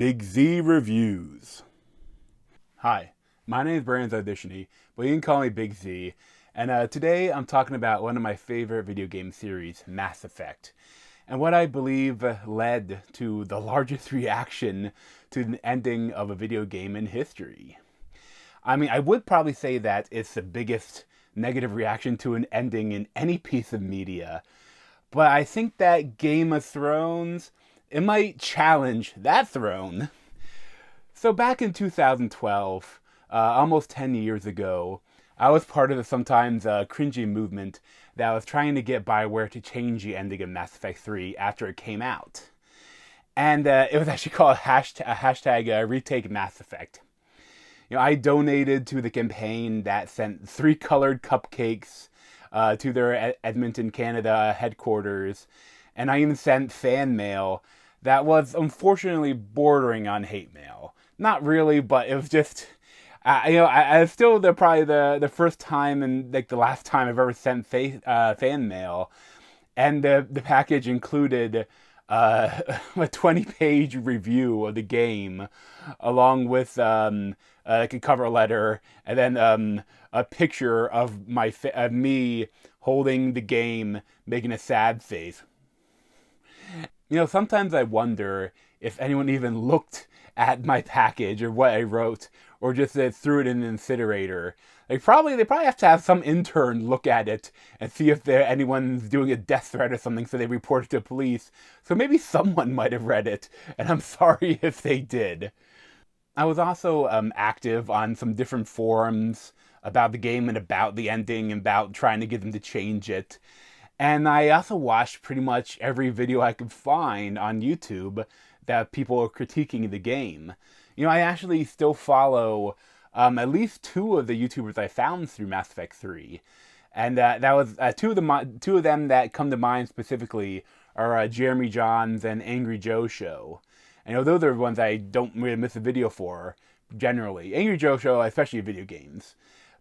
Big Z Reviews. Hi, my name is Zarzyczny, but you can call me Big Z. And today I'm talking about one of my favorite video game series, Mass Effect, and what I believe led to the largest reaction to the ending of a video game in history. I mean, I would probably say that it's the biggest negative reaction to an ending in any piece of media, but I think that Game of Thrones, it might challenge that throne. So back in 2012, almost 10 years ago, I was part of the sometimes cringy movement that was trying to get BioWare to change the ending of Mass Effect 3 after it came out. And it was actually called hashtag Retake Mass Effect. I donated to the campaign that sent 3 colored cupcakes to their Edmonton, Canada headquarters, and I even sent fan mail that was unfortunately bordering on hate mail. Not really, but it was just, I still probably the first time and like the last time I've ever sent fan mail, and the package included a 20-page review of the game, along with like a cover letter, and then a picture of me holding the game, making a sad face. Sometimes I wonder if anyone even looked at my package or what I wrote, or just threw it in an incinerator. They probably have to have some intern look at it and see if anyone's doing a death threat or something, so they report it to police. So maybe someone might have read it, and I'm sorry if they did. I was also active on some different forums about the game and about the ending and about trying to get them to change it. And I also watched pretty much every video I could find on YouTube that people are critiquing the game. I actually still follow at least 2 of the YouTubers I found through Mass Effect 3. And that was two of them that come to mind specifically are Jeremy Johns and Angry Joe Show. And those are the ones I don't really miss a video for, generally. Angry Joe Show, especially video games.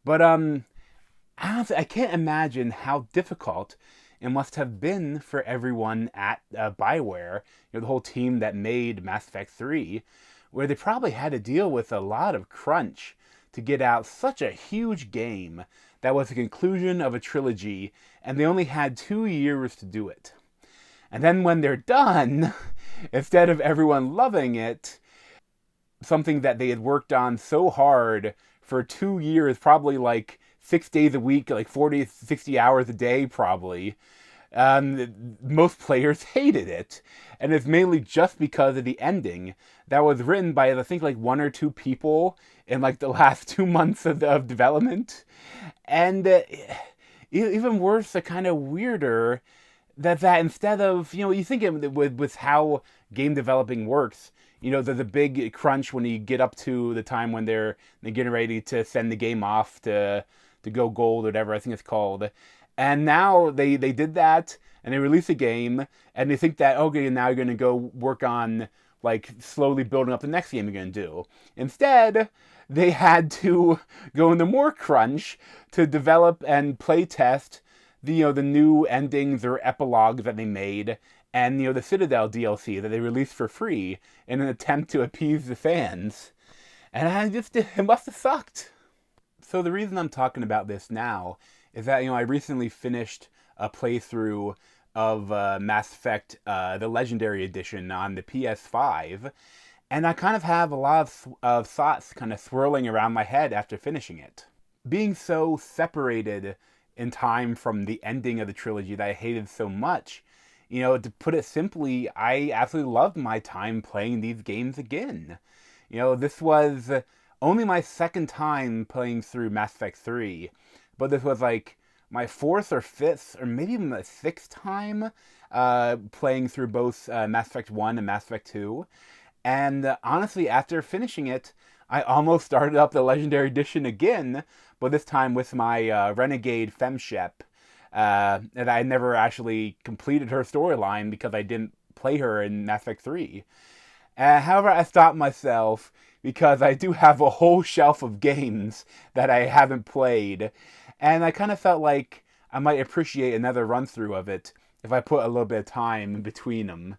But honestly, I can't imagine how difficult it must have been for everyone at BioWare, the whole team that made Mass Effect 3, where they probably had to deal with a lot of crunch to get out such a huge game that was the conclusion of a trilogy, and they only had 2 years to do it. And then when they're done, instead of everyone loving it, something that they had worked on so hard for 2 years, probably like 6 days a week, like 40, 60 hours a day probably, most players hated it. And it's mainly just because of the ending that was written by, I think, like 1 or 2 people in like the last 2 months of development. And even worse, the kind of weirder, that instead of, you think with how game developing works, there's a big crunch when you get up to the time when they're getting ready to send the game off to go gold or whatever I think it's called. And now they did that, and they release a game, and they think that, okay, now you're going to go work on like slowly building up the next game you're going to do. Instead, they had to go into more crunch to develop and play test the new endings or epilogues that they made, and the Citadel DLC that they released for free in an attempt to appease the fans. And it must have sucked. So the reason I'm talking about this now is that I recently finished a playthrough of Mass Effect, the Legendary Edition on the PS5, and I kind of have a lot of thoughts kind of swirling around my head after finishing it. Being so separated in time from the ending of the trilogy that I hated so much, to put it simply, I absolutely loved my time playing these games again. This was only my 2nd time playing through Mass Effect 3, but this was like my 4th or 5th, or maybe even my 6th time playing through both Mass Effect 1 and Mass Effect 2. And honestly, after finishing it, I almost started up the Legendary Edition again, but this time with my Renegade Femshep. And I never actually completed her storyline because I didn't play her in Mass Effect 3. However, I stopped myself because I do have a whole shelf of games that I haven't played, and I kind of felt like I might appreciate another run-through of it if I put a little bit of time in between them,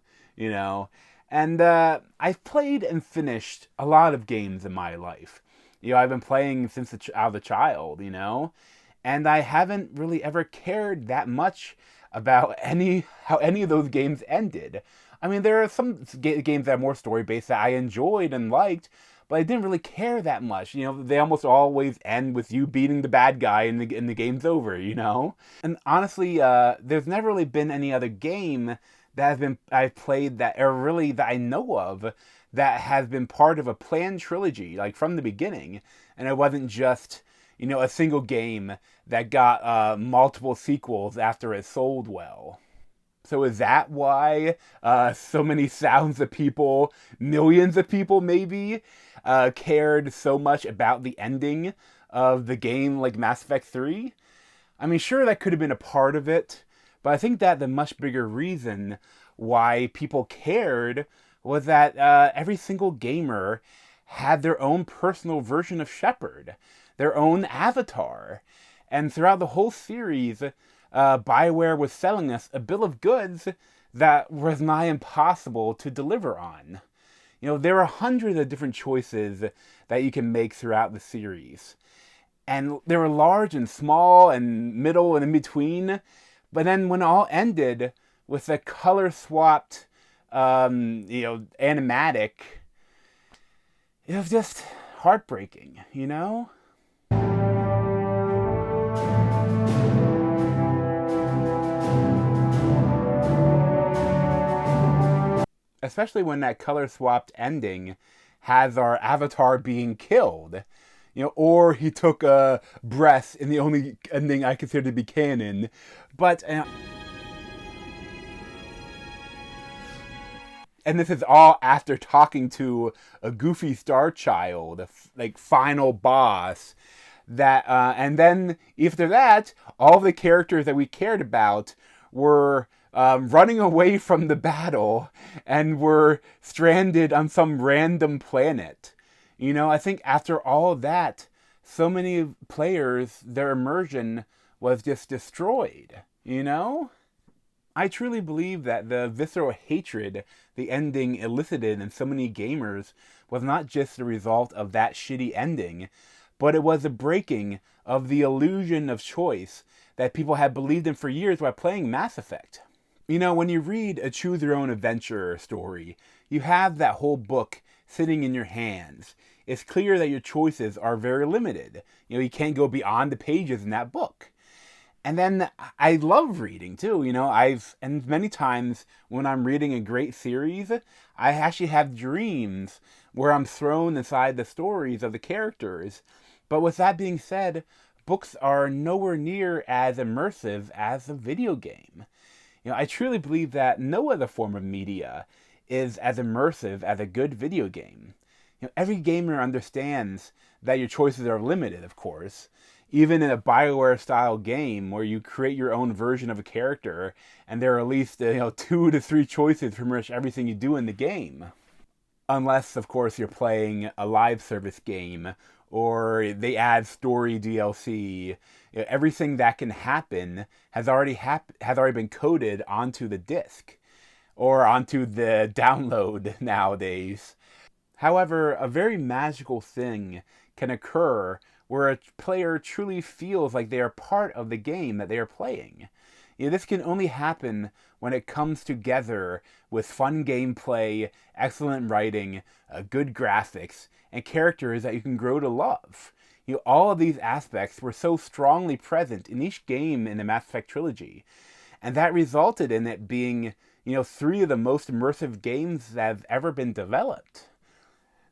And I've played and finished a lot of games in my life. I've been playing since I was a child, and I haven't really ever cared that much about how any of those games ended. I mean, there are some games that are more story based that I enjoyed and liked, but I didn't really care that much. They almost always end with you beating the bad guy and the game's over. And honestly, there's never really been any other game I've played that, or really that I know of, that has been part of a planned trilogy, like from the beginning, and it wasn't just a single game that got multiple sequels after it sold well. So is that why so many thousands of people, millions of people maybe, cared so much about the ending of the game like Mass Effect 3? I mean, sure, that could have been a part of it, but I think that the much bigger reason why people cared was that every single gamer had their own personal version of Shepard, their own avatar. And throughout the whole series, BioWare was selling us a bill of goods that was nigh impossible to deliver on. There are hundreds of different choices that you can make throughout the series. And they were large and small and middle and in between. But then when it all ended with the color swapped, animatic, it was just heartbreaking, Especially when that color swapped ending has our avatar being killed. Or he took a breath in the only ending I consider to be canon. But, and this is all after talking to a goofy star child, like final boss. And then after that, all the characters that we cared about were running away from the battle and were stranded on some random planet. I think after all that, so many players, their immersion was just destroyed, I truly believe that the visceral hatred the ending elicited in so many gamers was not just the result of that shitty ending, but it was a breaking of the illusion of choice that people had believed in for years while playing Mass Effect. When you read a choose your own adventure story, you have that whole book sitting in your hands. It's clear that your choices are very limited. You can't go beyond the pages in that book. And then I love reading too. And many times when I'm reading a great series, I actually have dreams where I'm thrown inside the stories of the characters. But with that being said, books are nowhere near as immersive as a video game. I truly believe that no other form of media is as immersive as a good video game. Every gamer understands that your choices are limited, of course. Even in a BioWare-style game where you create your own version of a character, and there are at least 2 to 3 choices for pretty much everything you do in the game. Unless, of course, you're playing a live service game, or they add story DLC. Everything that can happen has already been coded onto the disc, or onto the download nowadays. However, a very magical thing can occur where a player truly feels like they are part of the game that they are playing. This can only happen when it comes together with fun gameplay, excellent writing, good graphics, and characters that you can grow to love. All of these aspects were so strongly present in each game in the Mass Effect trilogy, and that resulted in it being, 3 of the most immersive games that have ever been developed.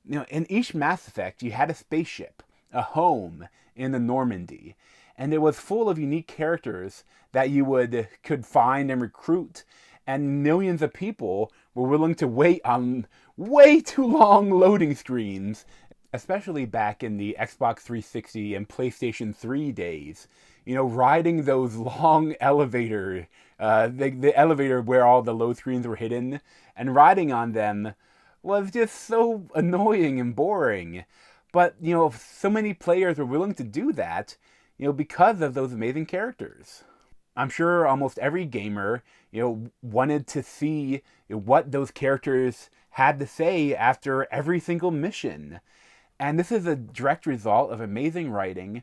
In each Mass Effect, you had a spaceship, a home in the Normandy, and it was full of unique characters that you could find and recruit, and millions of people were willing to wait on way too long loading screens, especially back in the Xbox 360 and PlayStation 3 days. Riding those long elevator, the elevator where all the load screens were hidden, and riding on them was just so annoying and boring. But, so many players were willing to do that, because of those amazing characters. I'm sure almost every gamer, wanted to see what those characters had to say after every single mission. And this is a direct result of amazing writing,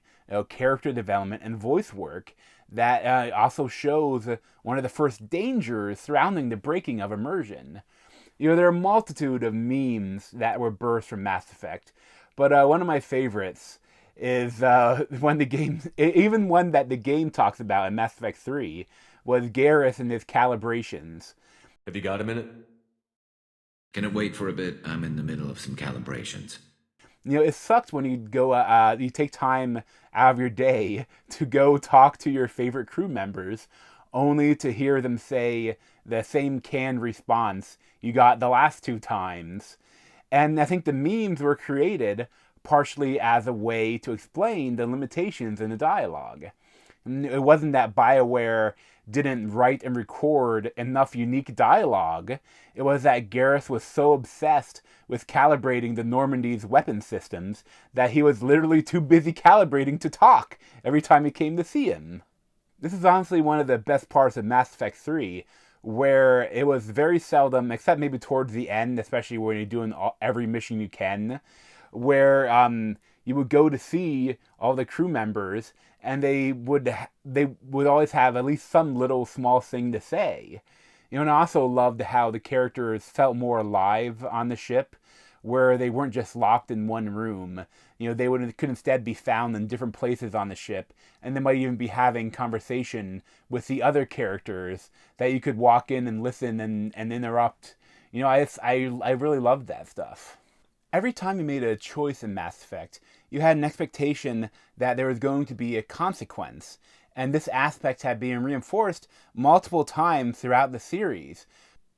character development, and voice work that also shows one of the first dangers surrounding the breaking of immersion. There are a multitude of memes that were birthed from Mass Effect, but one of my favorites is when the game, even one that the game talks about in Mass Effect 3, was Garrus and his calibrations. Have you got a minute? Can it wait for a bit? I'm in the middle of some calibrations. It sucks when you take time out of your day to go talk to your favorite crew members, only to hear them say the same canned response you got the last two times. And I think the memes were created partially as a way to explain the limitations in the dialogue. It wasn't that BioWare didn't write and record enough unique dialogue. It was that Garrus was so obsessed with calibrating the Normandy's weapon systems that he was literally too busy calibrating to talk every time he came to see him. This is honestly one of the best parts of Mass Effect 3, where it was very seldom, except maybe towards the end, especially when you're doing every mission you can, where you would go to see all the crew members, and they would always have at least some little small thing to say. And I also loved how the characters felt more alive on the ship, where they weren't just locked in one room. They could instead be found in different places on the ship, and they might even be having conversation with the other characters that you could walk in and listen and interrupt. I really loved that stuff. Every time you made a choice in Mass Effect, you had an expectation that there was going to be a consequence, and this aspect had been reinforced multiple times throughout the series,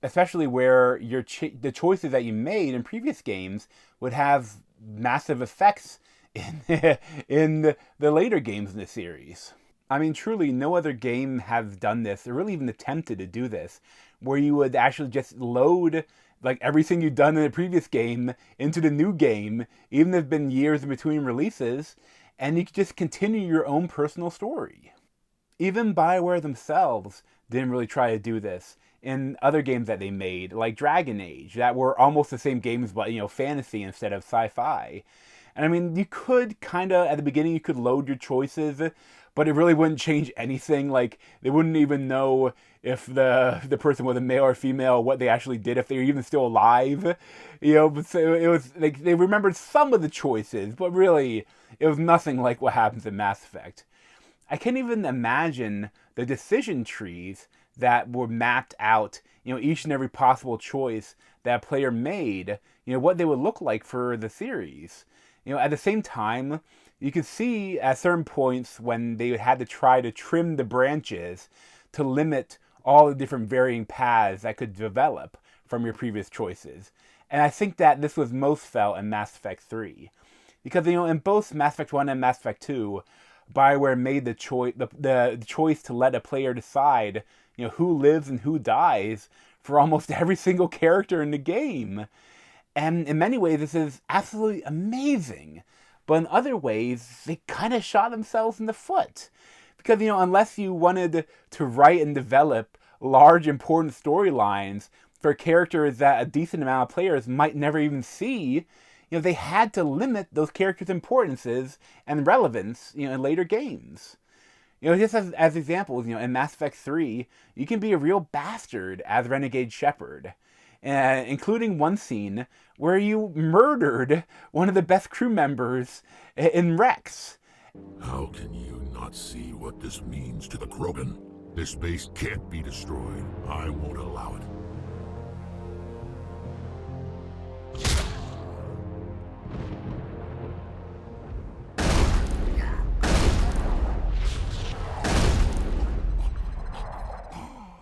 especially where the choices that you made in previous games would have massive effects in the later games in the series. I mean, truly, no other game has done this, or really even attempted to do this, where you would actually just load like everything you've done in the previous game into the new game, even if it's been years in between releases, and you could just continue your own personal story. Even BioWare themselves didn't really try to do this in other games that they made, like Dragon Age, that were almost the same games, but fantasy instead of sci-fi. And I mean, you could kind of, at the beginning, you could load your choices, but it really wouldn't change anything. Like, they wouldn't even know if the person was a male or female, what they actually did, if they were even still alive. But so it was like they remembered some of the choices, but really, it was nothing like what happens in Mass Effect. I can't even imagine the decision trees that were mapped out, each and every possible choice that a player made, what they would look like for the series. At the same time, you could see at certain points when they had to try to trim the branches to limit all the different varying paths that could develop from your previous choices. And I think that this was most felt in Mass Effect 3. Because, in both Mass Effect 1 and Mass Effect 2, BioWare made the choice to let a player decide, who lives and who dies for almost every single character in the game. And in many ways, this is absolutely amazing. But in other ways, they kind of shot themselves in the foot. Because, unless you wanted to write and develop large, important storylines for characters that a decent amount of players might never even see, they had to limit those characters' importances and relevance, in later games. Just as examples, in Mass Effect 3, you can be a real bastard as Renegade Shepard. Including one scene where you murdered one of the best crew members in Rex. How can you not see what this means to the Krogan? This base can't be destroyed. I won't allow it.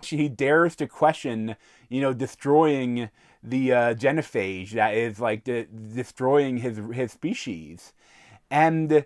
He dares to question, destroying the genophage that is like destroying his species, and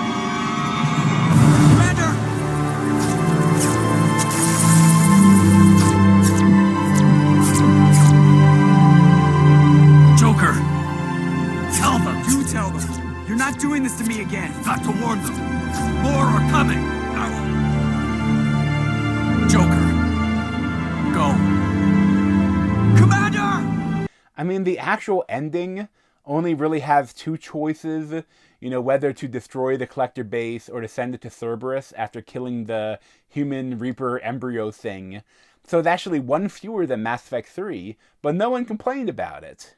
doing this to me again. Got to warn them. More are coming. Joker. Go. Commander! I mean, the actual ending only really has two choices, whether to destroy the collector base or to send it to Cerberus after killing the human Reaper embryo thing. So it's actually one fewer than Mass Effect 3, but no one complained about it.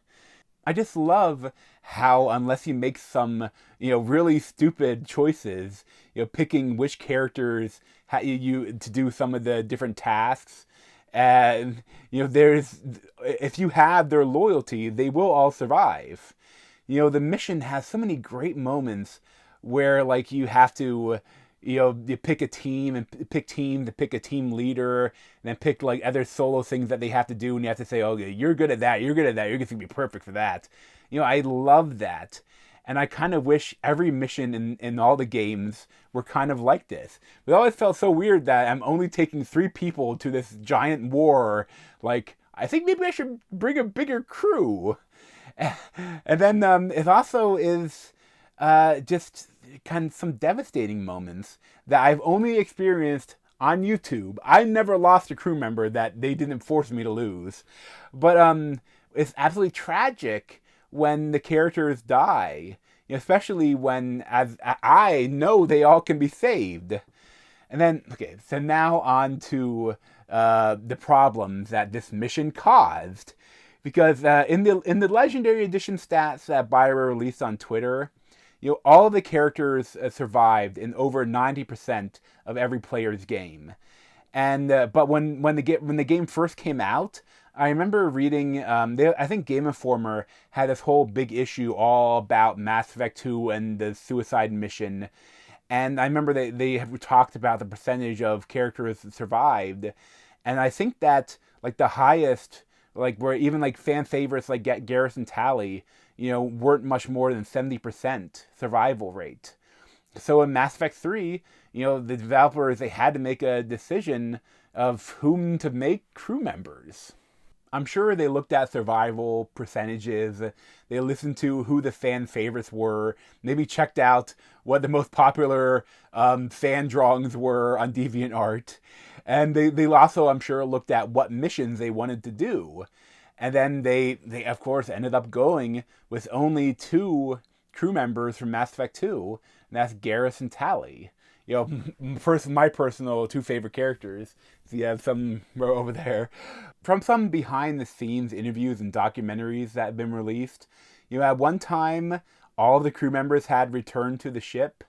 I just love how, unless you make some, really stupid choices, picking which characters you to do some of the different tasks, and if you have their loyalty, they will all survive. The mission has so many great moments where, like, you have to, you pick a team and pick a team leader, and then pick like other solo things that they have to do, and you have to say, okay, you're good at that, you're going to be perfect for that. I love that. And I kind of wish every mission in all the games were kind of like this. It always felt so weird that I'm only taking 3 people to this giant war. Like, I think maybe I should bring a bigger crew. And then it also is just kind of some devastating moments that I've only experienced on YouTube. I never lost a crew member that they didn't force me to lose. But it's absolutely tragic when the characters die, especially when, as I know, they all can be saved. And then, okay, so now on to the problems that this mission caused. Because in the Legendary Edition stats that BioWare released on Twitter, all of the characters survived in over 90% of every player's game. And but when the game first came out, I remember reading, I think Game Informer had this whole big issue all about Mass Effect 2 and the suicide mission. And I remember they have talked about the percentage of characters that survived. And I think that, like, the highest, like, where even, like, fan favorites like Garrison Tally, weren't much more than 70% survival rate. So in Mass Effect 3, the developers, they had to make a decision of whom to make crew members. I'm sure they looked at survival percentages, they listened to who the fan favorites were, maybe checked out what the most popular fan drawings were on DeviantArt, and they also, I'm sure, looked at what missions they wanted to do. And then they of course ended up going with only 2 crew members from Mass Effect 2, and that's Garrus and Tally. My personal 2 favorite characters. So you have some over there. From some behind-the-scenes interviews and documentaries that have been released, at one time, all of the crew members had returned to the ship,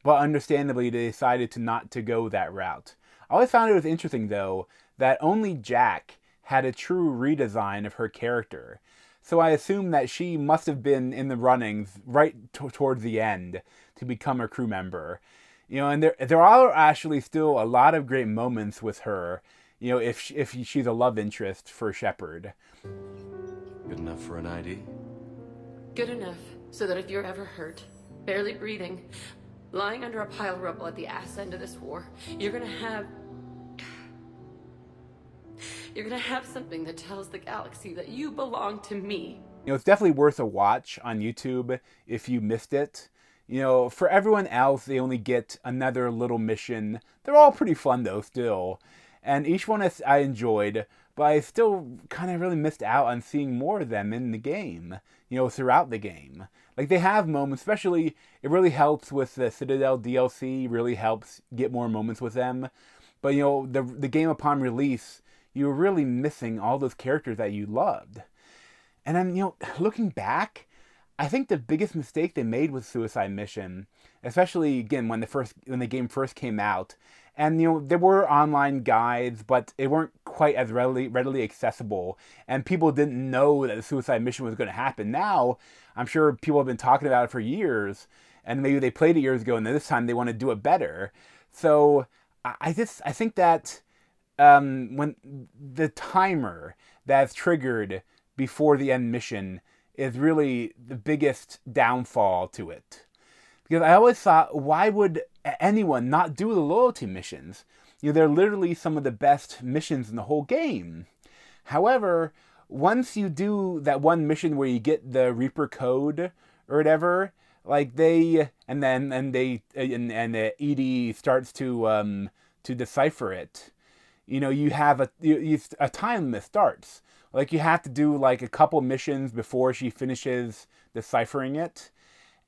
but understandably, they decided not to go that route. I always found it was interesting, though, that only Jack had a true redesign of her character. So I assume that she must have been in the runnings right towards the end to become a crew member. And there are actually still a lot of great moments with her, if she's a love interest for Shepard. Good enough for an ID? Good enough, so that if you're ever hurt, barely breathing, lying under a pile of rubble at the ass end of this war, you're gonna have something that tells the galaxy that you belong to me. It's definitely worth a watch on YouTube if you missed it. For everyone else, they only get another little mission. They're all pretty fun, though, still. And each one I enjoyed, but I still kind of really missed out on seeing more of them in the game, throughout the game. Like, they have moments, especially, it really helps with the Citadel DLC, really helps get more moments with them. But, the game upon release, you were really missing all those characters that you loved. And then, looking back, I think the biggest mistake they made was Suicide Mission, especially, again, when the game first came out. And, there were online guides, but they weren't quite as readily accessible. And people didn't know that the Suicide Mission was going to happen. Now, I'm sure people have been talking about it for years, and maybe they played it years ago, and this time they want to do it better. So, I think that when the timer that's triggered before the end mission is really the biggest downfall to it. Because I always thought, why would anyone not do the loyalty missions? They're literally some of the best missions in the whole game. However, once you do that one mission where you get the Reaper code or whatever, Like they, and Edie starts to decipher it. You have a time limit starts. Like you have to do like a couple missions before she finishes deciphering it,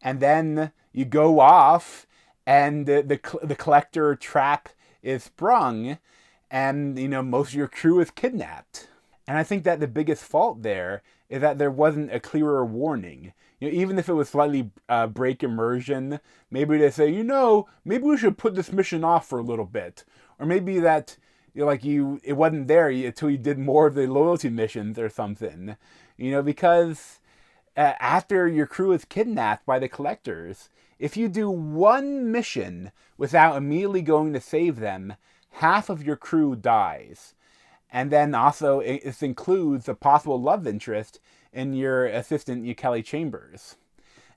and then you go off, and the collector trap is sprung, and most of your crew is kidnapped. And I think that the biggest fault there is that there wasn't a clearer warning. Even if it was slightly break immersion, maybe they say, maybe we should put this mission off for a little bit, or maybe that it wasn't there until you did more of the loyalty missions or something. Because after your crew is kidnapped by the collectors, if you do one mission without immediately going to save them, half of your crew dies. And then also it includes a possible love interest in your assistant, Kelly Chambers.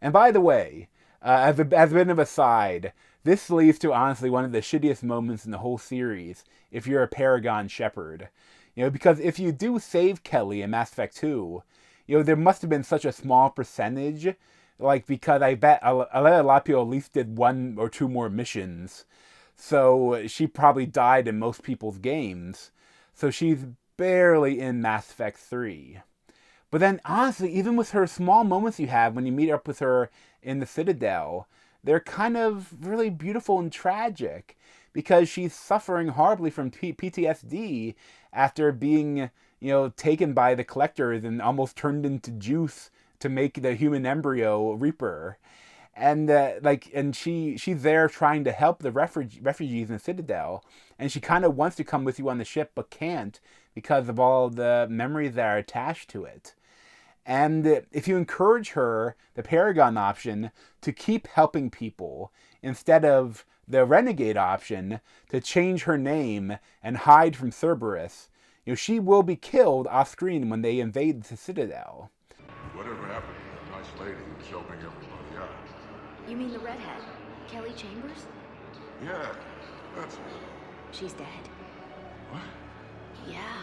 And by the way, as a bit of a side, this leads to honestly one of the shittiest moments in the whole series if you're a Paragon Shepherd. Because if you do save Kelly in Mass Effect 2, there must have been such a small percentage, because I bet a lot of people at least did one or two more missions. So she probably died in most people's games. So she's barely in Mass Effect 3. But then, honestly, even with her small moments you have when you meet up with her in the Citadel, they're kind of really beautiful and tragic, because she's suffering horribly from PTSD after being, taken by the collectors and almost turned into juice to make the human embryo Reaper. And she's there trying to help the refugees in the Citadel, and she kind of wants to come with you on the ship but can't because of all the memories that are attached to it. And if you encourage her, the Paragon option, to keep helping people instead of the Renegade option to change her name and hide from Cerberus, she will be killed off screen when they invade the Citadel. Whatever happened to that nice lady who was helping everybody out? You mean the redhead? Kelly Chambers? Yeah, that's her. She's dead. What? Yeah.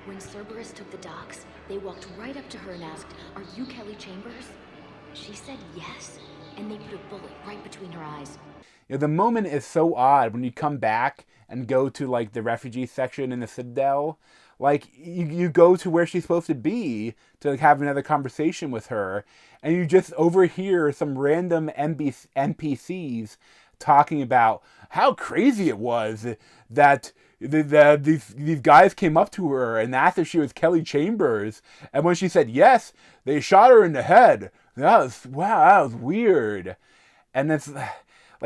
When Cerberus took the docks, they walked right up to her and asked, "Are you Kelly Chambers?" She said yes, and they put a bullet right between her eyes. The moment is so odd when you come back and go to the refugee section in the Citadel. You go to where she's supposed to be to have another conversation with her, and you just overhear some random NPCs talking about how crazy it was that these guys came up to her and asked if she was Kelly Chambers, and when she said yes, they shot her in the head. That was weird. And it's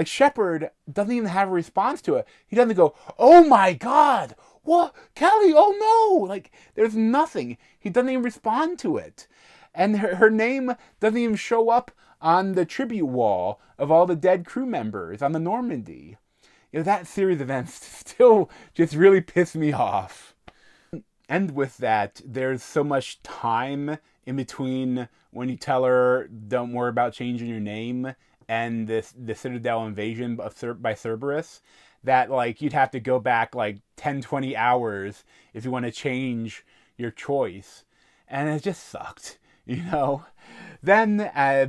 Shepard doesn't even have a response to it. He doesn't go, "Oh my God, what, Kelly? Oh no!" There's nothing. He doesn't even respond to it, and her name doesn't even show up on the tribute wall of all the dead crew members on the Normandy. That series of events still just really pissed me off. And with that, there's so much time in between when you tell her, "Don't worry about changing your name," and the Citadel invasion by Cerberus, that you'd have to go back 10-20 hours if you want to change your choice. And it just sucked, Then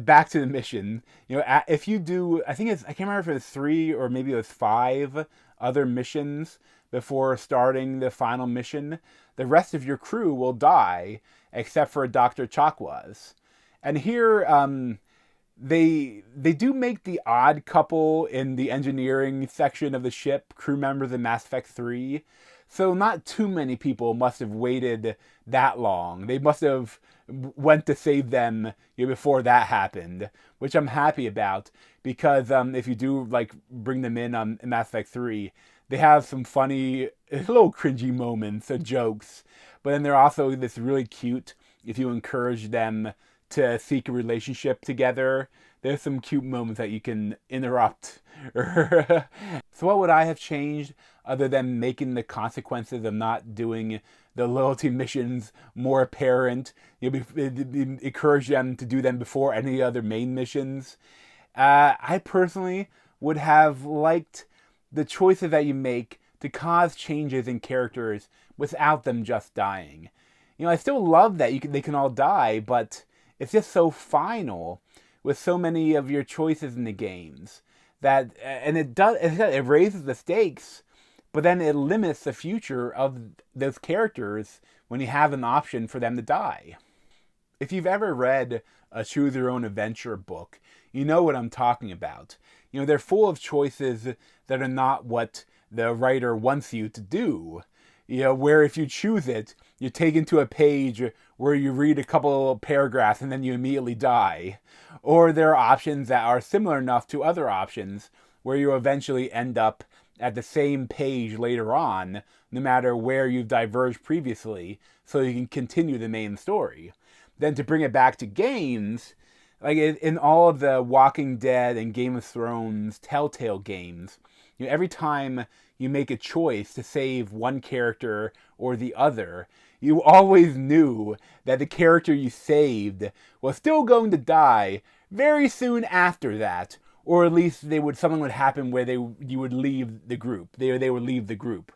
back to the mission. If you do, I can't remember if it was 3 or maybe it was 5 other missions before starting the final mission, the rest of your crew will die except for Dr. Chakwas. And here, they do make the odd couple in the engineering section of the ship crew members in Mass Effect 3. So not too many people must have waited that long. They must have went to save them before that happened, which I'm happy about, because if you do bring them in Mass Effect 3, they have some funny, little cringy moments, jokes, but then they're also this really cute. If you encourage them to seek a relationship together, there's some cute moments that you can interrupt. So what would I have changed other than making the consequences of not doing the loyalty missions more apparent? Encourage them to do them before any other main missions. I personally would have liked the choices that you make to cause changes in characters without them just dying. I still love that they can all die, but it's just so final with so many of your choices in the games. And it raises the stakes, but then it limits the future of those characters when you have an option for them to die. If you've ever read a Choose Your Own Adventure book, you know what I'm talking about. They're full of choices that are not what the writer wants you to do. Where if you choose it, you're taken to a page where you read a couple of paragraphs and then you immediately die. Or there are options that are similar enough to other options where you eventually end up at the same page later on, no matter where you've diverged previously, so you can continue the main story. Then to bring it back to games, like in all of the Walking Dead and Game of Thrones Telltale games, every time you make a choice to save one character or the other, you always knew that the character you saved was still going to die very soon after that, or at least something would happen where you would leave the group. They would leave the group.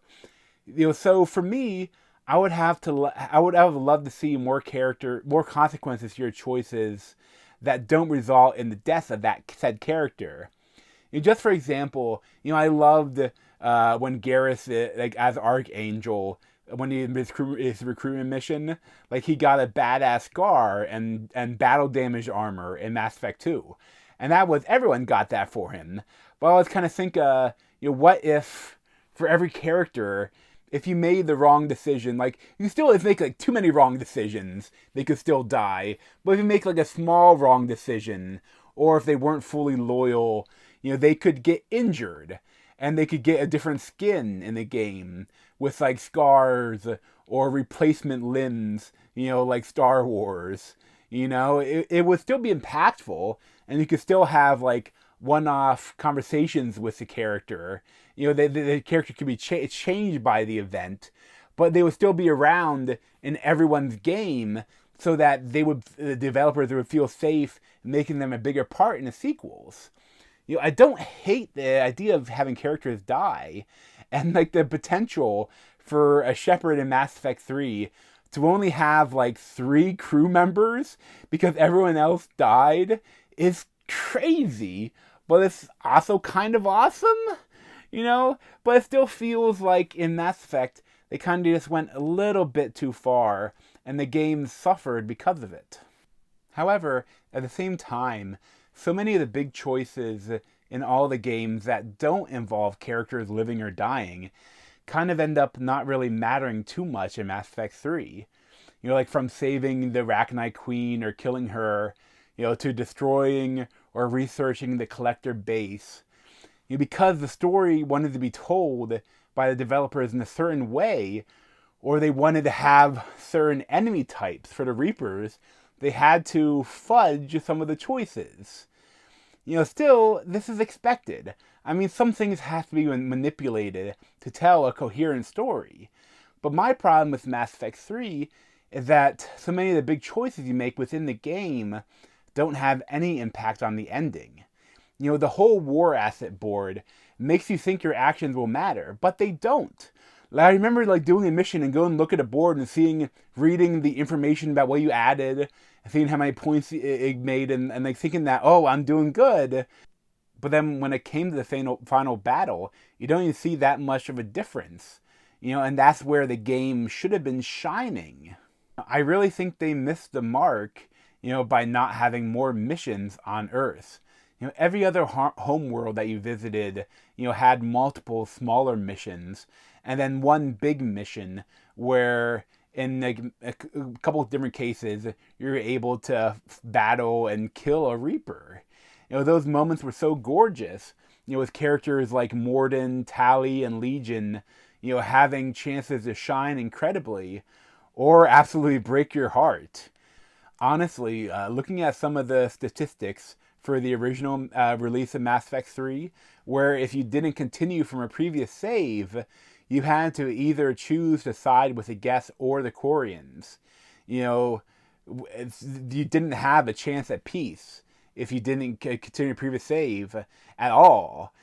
So for me, I would have loved to see more consequences to your choices that don't result in the death of that said character. Just for example, I loved when Garrus, as Archangel, when he his recruitment mission, he got a badass scar and battle damage armor in Mass Effect 2, and everyone got that for him. But I always kind of think, what if for every character, if you made the wrong decision, you still make too many wrong decisions, they could still die. But if you make a small wrong decision, or if they weren't fully loyal, they could get injured, and they could get a different skin in the game with scars or replacement limbs, like Star Wars. It would still be impactful, and you could still have one-off conversations with the character. The character could be changed by the event, but they would still be around in everyone's game, so that the developers would feel safe making them a bigger part in the sequels. I don't hate the idea of having characters die, and the potential for a Shepard in Mass Effect 3 to only have 3 crew members because everyone else died is crazy, but it's also kind of awesome, But it still feels like in Mass Effect they kind of just went a little bit too far, and the game suffered because of it. However, at the same time, so many of the big choices in all the games that don't involve characters living or dying kind of end up not really mattering too much in Mass Effect 3. From saving the Rachni Queen or killing her, to destroying or researching the Collector base. Because the story wanted to be told by the developers in a certain way, or they wanted to have certain enemy types for the Reapers, they had to fudge some of the choices. Still, this is expected. Some things have to be manipulated to tell a coherent story. But my problem with Mass Effect 3 is that so many of the big choices you make within the game don't have any impact on the ending. The whole war asset board makes you think your actions will matter, but they don't. I remember doing a mission and going and look at a board and reading the information about what you added, and seeing how many points it made, and thinking that, oh, I'm doing good. But then when it came to the final battle, you don't even see that much of a difference. And that's where the game should have been shining. I really think they missed the mark, by not having more missions on Earth. Every other home world that you visited, had multiple smaller missions, and then one big mission where in a couple of different cases, you're able to battle and kill a Reaper. Those moments were so gorgeous, with characters like Morden, Tali, and Legion, having chances to shine incredibly, or absolutely break your heart. Honestly, looking at some of the statistics for the original release of Mass Effect 3, where if you didn't continue from a previous save, you had to either choose to side with the Geth or the Quarians. You didn't have a chance at peace if you didn't continue a previous save at all.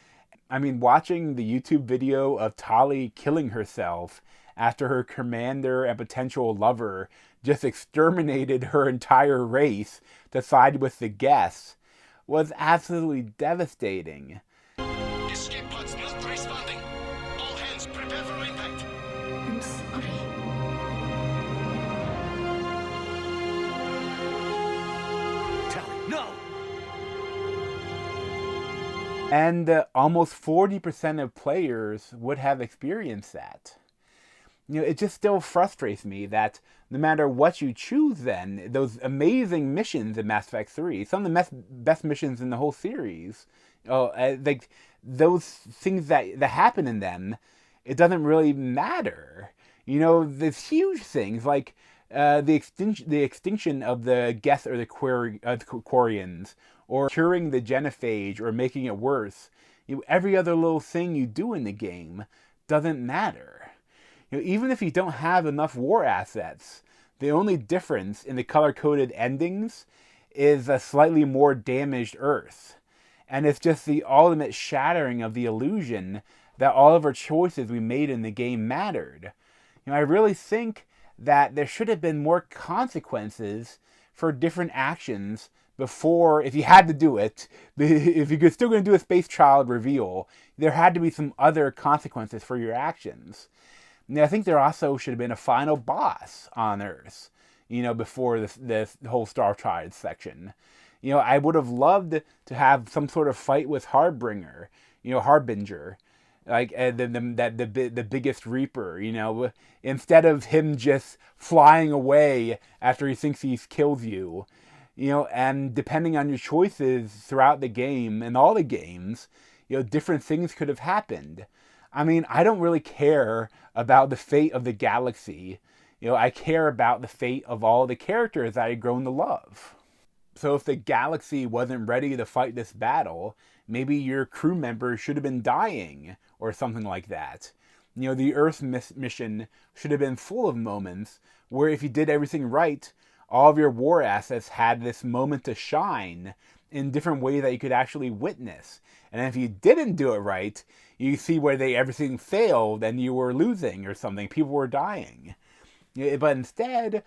Watching the YouTube video of Tali killing herself after her commander and potential lover just exterminated her entire race to side with the Geth, was absolutely devastating. Escape pods not responding. All hands prepare for impact. I'm sorry. Tally, no! And almost 40% of players would have experienced that. It just still frustrates me that no matter what you choose then, those amazing missions in Mass Effect 3, some of the best missions in the whole series, like those things that happen in them, it doesn't really matter. There's huge things like the extinction of the Geth or the Quarians, or curing the genophage or making it worse. Every other little thing you do in the game doesn't matter. Even if you don't have enough war assets, the only difference in the color-coded endings is a slightly more damaged Earth. And it's just the ultimate shattering of the illusion that all of our choices we made in the game mattered. I really think that there should have been more consequences for different actions before, if you had to do it, if you're still going to do a Space Child reveal, there had to be some other consequences for your actions. And I think there also should have been a final boss on Earth, before this whole Star Child section. I would have loved to have some sort of fight with Harbinger, like the biggest Reaper, instead of him just flying away after he thinks he's killed you. And depending on your choices throughout the game and all the games, different things could have happened. I mean, I don't really care about the fate of the galaxy. I care about the fate of all the characters that I've grown to love. So if the galaxy wasn't ready to fight this battle, maybe your crew members should have been dying or something like that. The Earth mission should have been full of moments where if you did everything right, all of your war assets had this moment to shine in different ways that you could actually witness. And if you didn't do it right, you see where everything failed and you were losing or something. People were dying. But instead,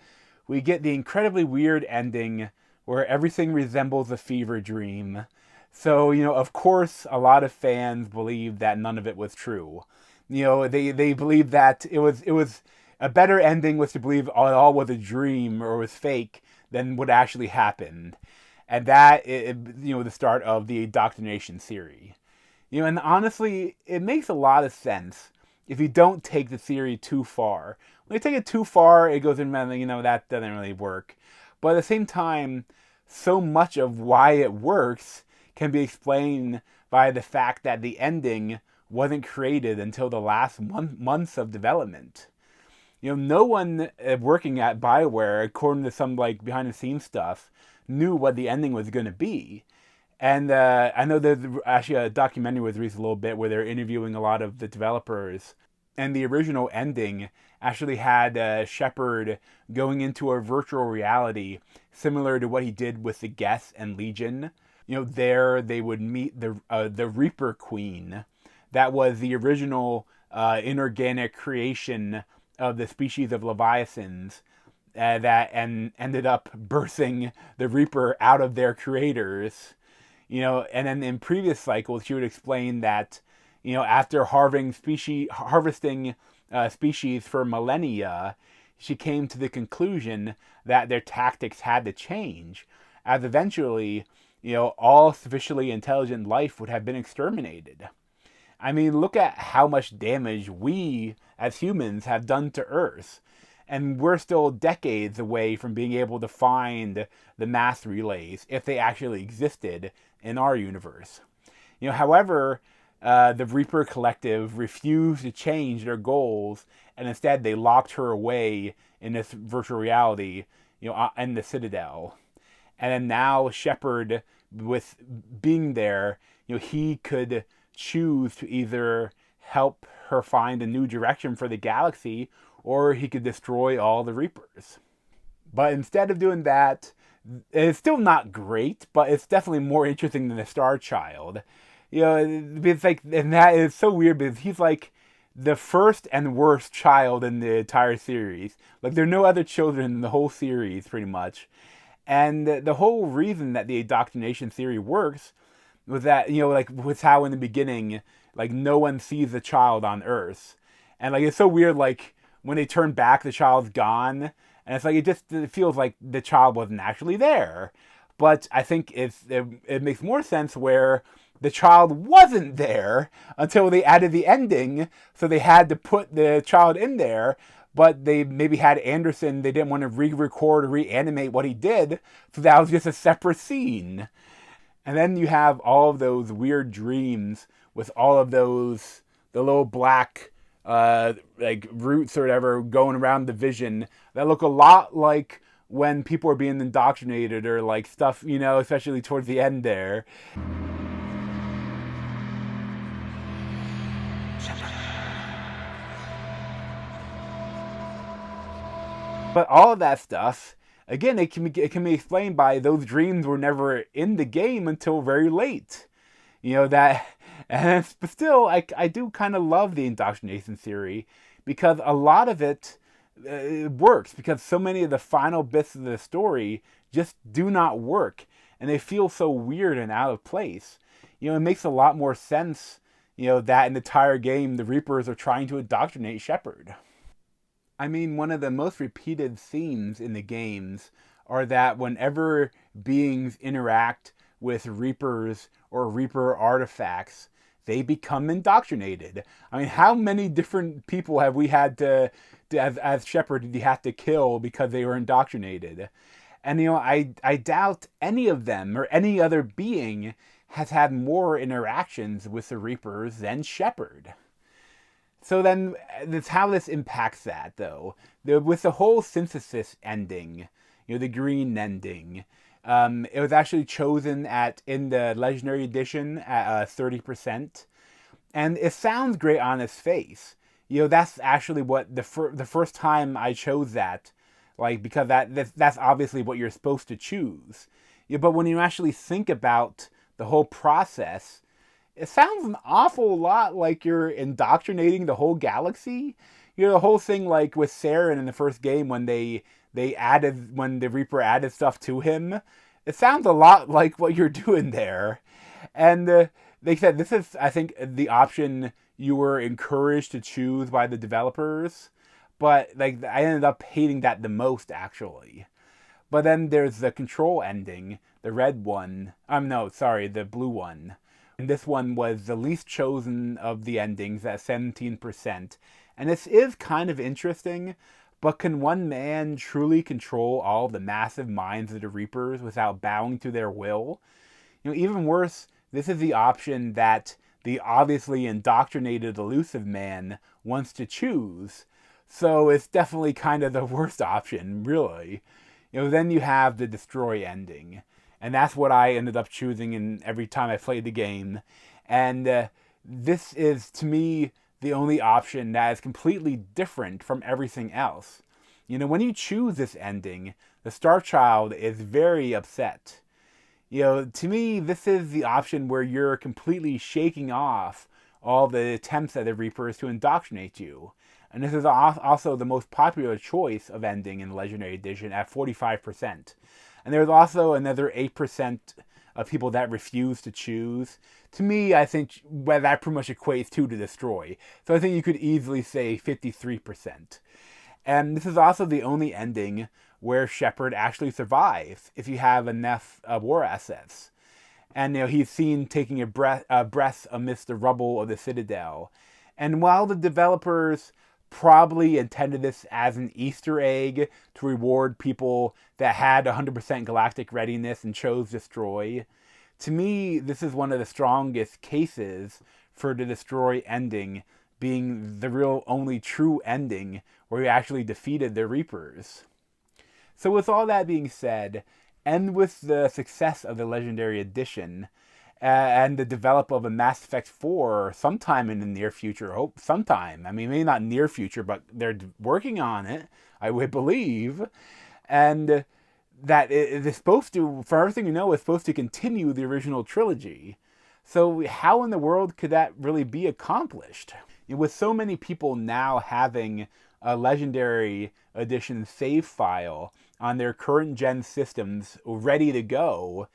we get the incredibly weird ending where everything resembles a fever dream. So, of course, a lot of fans believe that none of it was true. They believe that it was a better ending was to believe it all was a dream or was fake than what actually happened. And that is, the start of the indoctrination theory. And honestly, it makes a lot of sense if you don't take the theory too far. When you take it too far, it goes in, that doesn't really work. But at the same time, so much of why it works can be explained by the fact that the ending wasn't created until the last months of development. No one working at BioWare, according to some behind-the-scenes stuff, knew what the ending was going to be. And I know there's actually a documentary was released a little bit where they're interviewing a lot of the developers. And the original ending actually had Shepard going into a virtual reality similar to what he did with the Geth and Legion. There they would meet the Reaper Queen. That was the original inorganic creation of the species of Leviathans that ended up birthing the Reaper out of their creators. And then in previous cycles, she would explain that, after harvesting species for millennia, she came to the conclusion that their tactics had to change, as eventually, all sufficiently intelligent life would have been exterminated. I mean, look at how much damage we, as humans, have done to Earth. And we're still decades away from being able to find the mass relays, if they actually existed in our universe. However, the Reaper Collective refused to change their goals, and instead they locked her away in this virtual reality, in the Citadel. And then now Shepard, with being there, he could choose to either help her find a new direction for the galaxy, or he could destroy all the Reapers. But instead of doing that, it's still not great, but it's definitely more interesting than the Star Child. It's and that is so weird because he's the first and worst child in the entire series. There are no other children in the whole series, pretty much. And the whole reason that the indoctrination theory works was that, like with how in the beginning, like no one sees the child on Earth. And like it's so weird, like when they turn back, the child's gone. And it's like it feels like the child wasn't actually there. But I think it makes more sense where the child wasn't there until they added the ending, so they had to put the child in there, but they maybe had Anderson, they didn't want to re-record or reanimate what he did, so that was just a separate scene. And then you have all of those weird dreams with all of those, the little black, like roots or whatever going around the vision that look a lot like when people are being indoctrinated or like stuff, especially towards the end there. But all of that stuff, again, it can be explained by those dreams were never in the game until very late. But still, I do kind of love the indoctrination theory because a lot of it works, because so many of the final bits of the story just do not work, and they feel so weird and out of place. It makes a lot more sense, that in the entire game the Reapers are trying to indoctrinate Shepard. I mean, one of the most repeated themes in the games are that whenever beings interact with Reapers or Reaper artifacts, they become indoctrinated. I mean, how many different people have we had to as Shepard, did you have to kill because they were indoctrinated? And, I doubt any of them or any other being has had more interactions with the Reapers than Shepard. So then, that's how this impacts that, though. With the whole synthesis ending, the green ending, it was actually chosen in the Legendary Edition at 30%. And it sounds great on its face. That's actually what the first time I chose that, like, because that's obviously what you're supposed to choose. But when you actually think about the whole process, it sounds an awful lot like you're indoctrinating the whole galaxy. The whole thing like with Saren in the first game when when the Reaper added stuff to him, it sounds a lot like what you're doing there. And they said this is, I think, the option you were encouraged to choose by the developers. But like I ended up hating that the most, actually. But then there's the control ending, the red one. The blue one. And this one was the least chosen of the endings at 17%. And this is kind of interesting, but can one man truly control all the massive minds of the Reapers without bowing to their will? Even worse, this is the option that the obviously indoctrinated elusive man wants to choose. So it's definitely kind of the worst option, really. Then you have the destroy ending. And that's what I ended up choosing every time I played the game. And this is, to me, the only option that is completely different from everything else. When you choose this ending, the Star Child is very upset. To me, this is the option where you're completely shaking off all the attempts of the Reapers to indoctrinate you. And this is also the most popular choice of ending in the Legendary Edition at 45%. And there's also another 8% of people that refuse to choose. To me, I think that pretty much equates to destroy. So I think you could easily say 53%. And this is also the only ending where Shepard actually survives if you have enough war assets. And he's seen taking a breath amidst the rubble of the Citadel. And while the developers probably intended this as an Easter egg to reward people that had 100% galactic readiness and chose destroy, to me, this is one of the strongest cases for the destroy ending being the real only true ending where you actually defeated the Reapers. So with all that being said, and with the success of the Legendary Edition, and the develop of a Mass Effect 4 sometime in the near future. Hope sometime. I mean, maybe not near future, but they're working on it, I would believe. And that it is supposed to, for everything we know, it's supposed to continue the original trilogy. So how in the world could that really be accomplished? With so many people now having a Legendary Edition save file on their current gen systems ready to go,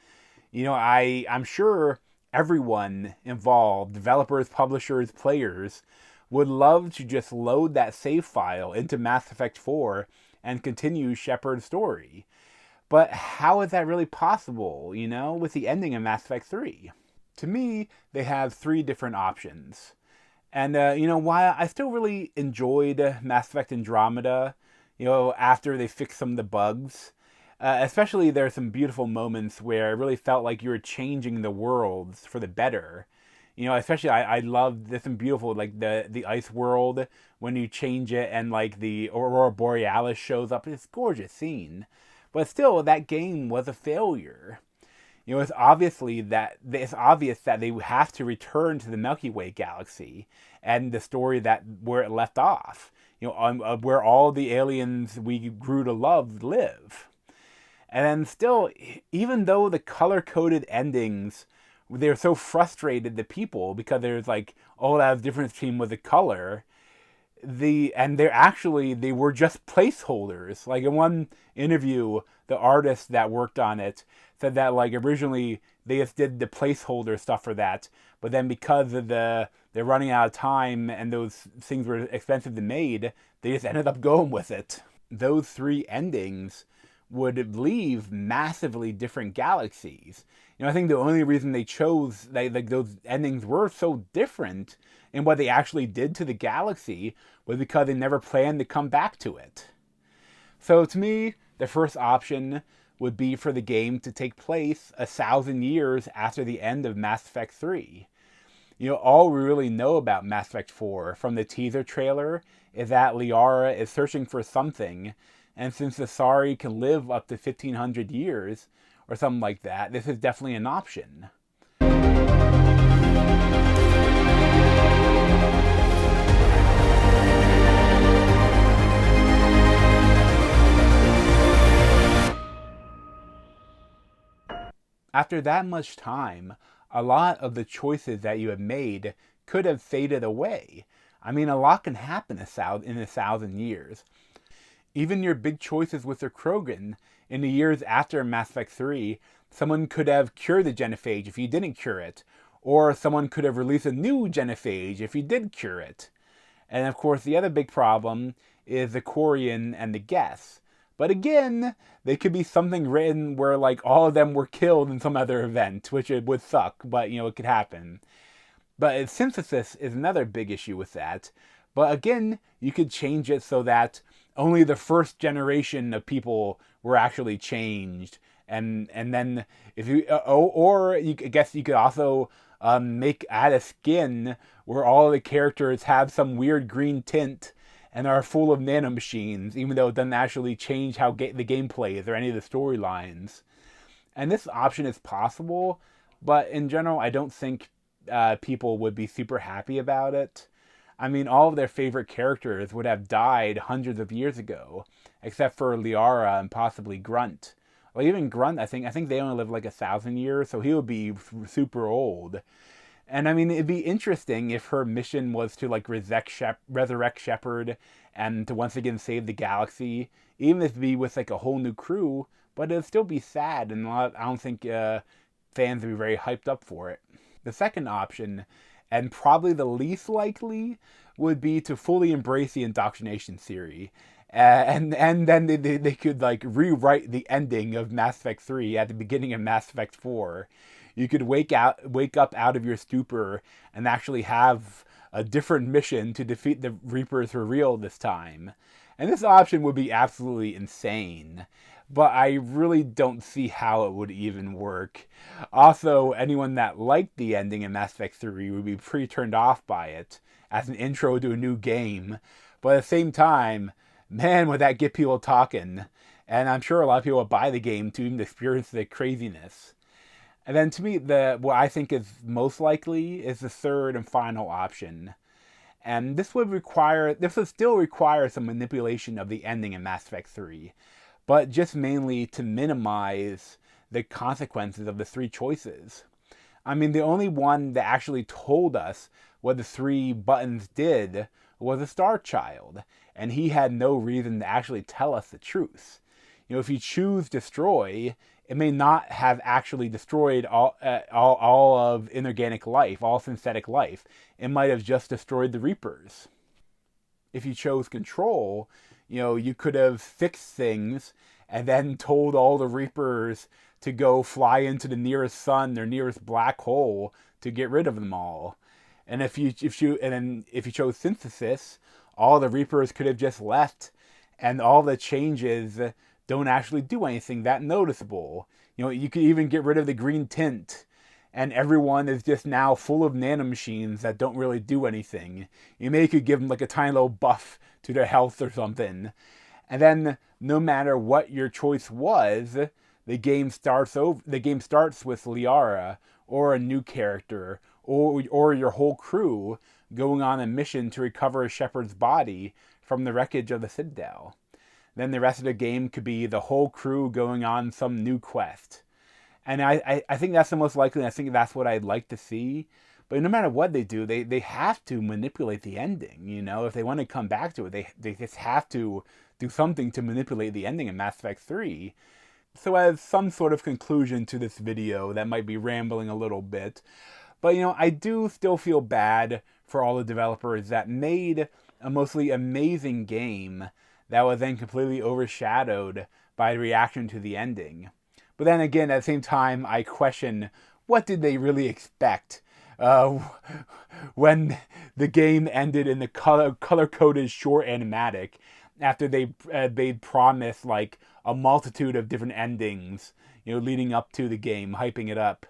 I'm sure everyone involved, developers, publishers, players, would love to just load that save file into Mass Effect 4 and continue Shepard's story. But how is that really possible, with the ending of Mass Effect 3? To me, they have 3 different options. And, while I still really enjoyed Mass Effect Andromeda, after they fixed some of the bugs, especially there are some beautiful moments where it really felt like you were changing the worlds for the better. Especially I love, there's some beautiful, like the ice world, when you change it and like the Aurora Borealis shows up. It's a gorgeous scene. But still, that game was a failure. It's obvious that they have to return to the Milky Way galaxy and the story where it left off. Where all the aliens we grew to love live. And then still, even though the color-coded endings, they're so frustrated, the people, because there's like, that difference between with the color, they were just placeholders. Like in one interview, the artist that worked on it said that like originally they just did the placeholder stuff for that, but then because of they're running out of time and those things were expensive to make, they just ended up going with it. Those 3 endings would leave massively different galaxies. I think the only reason they chose those endings were so different in what they actually did to the galaxy was because they never planned to come back to it. So to me, the first option would be for the game to take place 1,000 years after the end of Mass Effect 3. All we really know about Mass Effect 4 from the teaser trailer is that Liara is searching for something, and since the Asari can live up to 1,500 years, or something like that, this is definitely an option. After that much time, a lot of the choices that you have made could have faded away. I mean, a lot can happen in 1,000 years. Even your big choices with the Krogan, in the years after Mass Effect 3, someone could have cured the genophage if you didn't cure it, or someone could have released a new genophage if you did cure it. And of course, the other big problem is the Quarian and the Geth. But again, they could be something written where like all of them were killed in some other event, which it would suck, but it could happen. But synthesis is another big issue with that. But again, you could change it so that only the first generation of people were actually changed, and then if you I guess you could also add a skin where all the characters have some weird green tint and are full of nanomachines, even though it doesn't actually change how the game plays or any of the storylines. And this option is possible, but in general, I don't think people would be super happy about it. I mean, all of their favorite characters would have died hundreds of years ago, except for Liara and possibly Grunt. Well, even Grunt, I think they only live like 1,000 years, so he would be super old. And I mean, it'd be interesting if her mission was to like resurrect Shepard and to once again save the galaxy, even if it'd be with like a whole new crew, but it'd still be sad, and I don't think fans would be very hyped up for it. The second option, and probably the least likely, would be to fully embrace the indoctrination theory. And then they could like rewrite the ending of Mass Effect 3 at the beginning of Mass Effect 4. You could wake up out of your stupor and actually have a different mission to defeat the Reapers for real this time. And this option would be absolutely insane, but I really don't see how it would even work. Also, anyone that liked the ending in Mass Effect 3 would be pretty turned off by it as an intro to a new game. But at the same time, man, would that get people talking. And I'm sure a lot of people would buy the game to even experience the craziness. And then to me, what I think is most likely is the third and final option. And this would still require some manipulation of the ending in Mass Effect 3, but just mainly to minimize the consequences of the 3 choices. I mean, the only one that actually told us what the 3 buttons did was a Star Child, and he had no reason to actually tell us the truth. if you choose destroy, it may not have actually destroyed all of inorganic life, all synthetic life. It might have just destroyed the Reapers. If you chose control, you could have fixed things and then told all the Reapers to go fly into the nearest sun, their nearest black hole, to get rid of them all. And if you chose synthesis, all the Reapers could have just left, and all the changes don't actually do anything that noticeable. You could even get rid of the green tint, and everyone is just now full of nanomachines that don't really do anything. You may could give them like a tiny little buff to their health or something. And then no matter what your choice was, the game starts with Liara or a new character or your whole crew going on a mission to recover Shepard's body from the wreckage of the Citadel. Then the rest of the game could be the whole crew going on some new quest. And I think that's the most likely. I think that's what I'd like to see. But no matter what they do, they have to manipulate the ending. If they want to come back to it, they just have to do something to manipulate the ending in Mass Effect 3. So as some sort of conclusion to this video, that might be rambling a little bit, but I do still feel bad for all the developers that made a mostly amazing game that was then completely overshadowed by the reaction to the ending. But then again, at the same time, I question, what did they really expect when the game ended in the color-coded short animatic after they promised like a multitude of different endings, leading up to the game, hyping it up.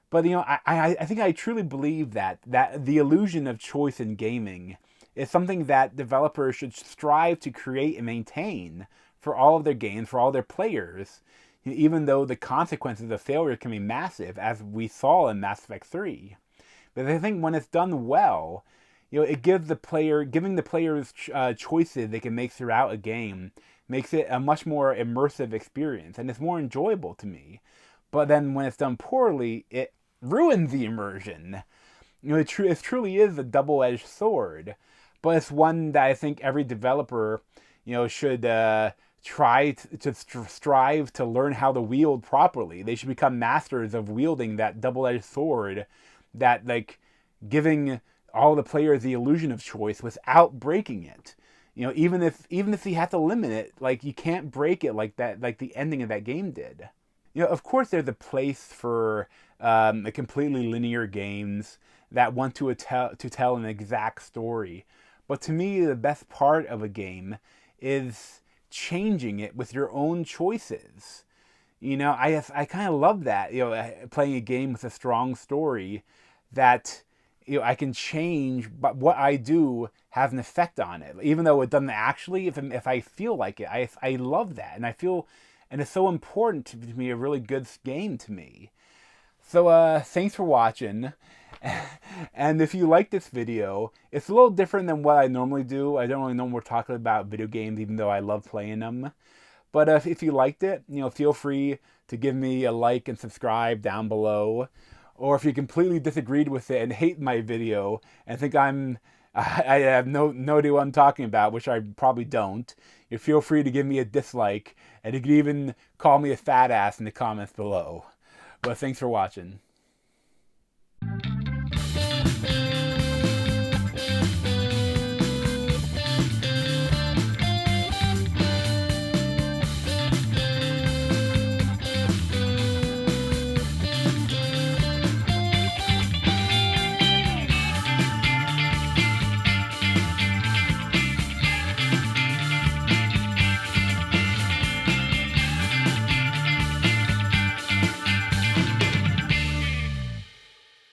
But I think I truly believe that the illusion of choice in gaming is something that developers should strive to create and maintain for all of their games, for all their players, even though the consequences of failure can be massive, as we saw in Mass Effect 3. But I think when it's done well, it gives giving the players choices they can make throughout a game makes it a much more immersive experience, and it's more enjoyable to me. But then when it's done poorly, it ruins the immersion. It truly is a double-edged sword, but it's one that I think every developer, should try to strive to learn how to wield properly. They should become masters of wielding that double-edged sword, that giving all the players the illusion of choice without breaking it. Even if you have to limit it, you can't break it like that, like the ending of that game did. Of course, there's a place for completely linear games that want to tell an exact story. But to me, the best part of a game is changing it with your own choices. I kind of love that, playing a game with a strong story that, I can change, but what I do has an effect on it. Even though it doesn't actually, if I feel like it, I love that. And it's so important to be a really good game to me. So thanks for watching. And if you like this video, it's a little different than what I normally do. I don't really normally talk about video games, even though I love playing them. But if you liked it, feel free to give me a like and subscribe down below. Or if you completely disagreed with it and hate my video and think I have no idea what I'm talking about, which I probably don't, you feel free to give me a dislike, and you can even call me a fat ass in the comments below. But thanks for watching.